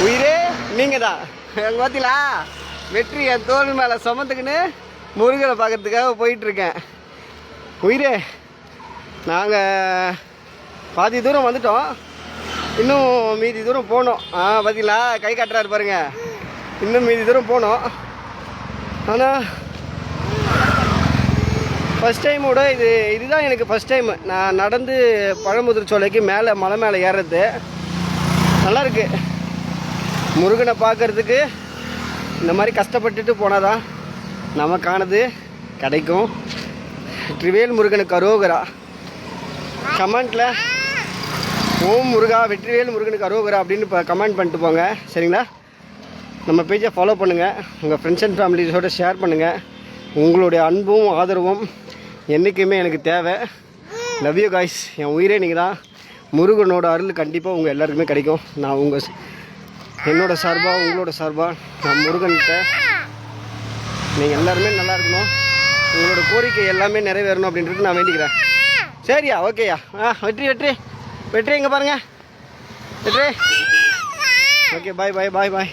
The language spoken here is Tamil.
உயிரே நீங்கள் தான் பார்த்தீங்களா? வெற்றி என் தோல் மேலே சுமந்துக்குன்னு முருகனை பார்க்கறதுக்காக போயிட்டுருக்கேன். உயிரே நாங்கள் பாதி தூரம் வந்துட்டோம், இன்னும் மீதி தூரம் போகணும். பார்த்தீங்களா கை காட்டுறாரு பாருங்க. இன்னும் மீதி தூரம் போகணும். ஆனால் ஃபஸ்ட் டைமோட இதுதான் எனக்கு ஃபஸ்ட் டைம் நான் நடந்து பழமுதிர் சோலைக்கு மேலே மலை மேலே ஏறுறது. நல்லாயிருக்கு. முருகனை பார்க்குறதுக்கு இந்த மாதிரி கஷ்டப்பட்டுட்டு போனால் தான் நமக்கானது கிடைக்கும். வெற்றிவேல் முருகனுக்கு அரோகரா. கமெண்ட்டில் ஓம் முருகா வெற்றிவேல் முருகனுக்கு அரோகரா அப்படின்னு இப்போ கமெண்ட் பண்ணிட்டு போங்க, சரிங்களா? நம்ம பேஜை ஃபாலோ பண்ணுங்கள், உங்கள் ஃப்ரெண்ட்ஸ் அண்ட் ஃபேமிலிஸோடு ஷேர் பண்ணுங்கள். உங்களுடைய அன்பும் ஆதரவும் என்றைக்குமே எனக்கு தேவை. Love you guys. என் உயிரே நீங்கள் தான். முருகனோட அருள் கண்டிப்பாக உங்கள் எல்லாருக்குமே கிடைக்கும். நான் என்னோட சார்பாக உங்களோட சார்பாக நான் முருகன்கிட்ட நீங்கள் எல்லாருமே நல்லா இருக்கணும், உங்களோட கோரிக்கை எல்லாமே நிறைவேறணும் அப்படின்றது நான் வேண்டிக்கிறேன். சரியா? ஓகேயா? வெற்றி வெற்றி வெற்றி இங்கே பாருங்கள் வெற்றி. ஓகே, பாய் பாய் பாய் பாய்.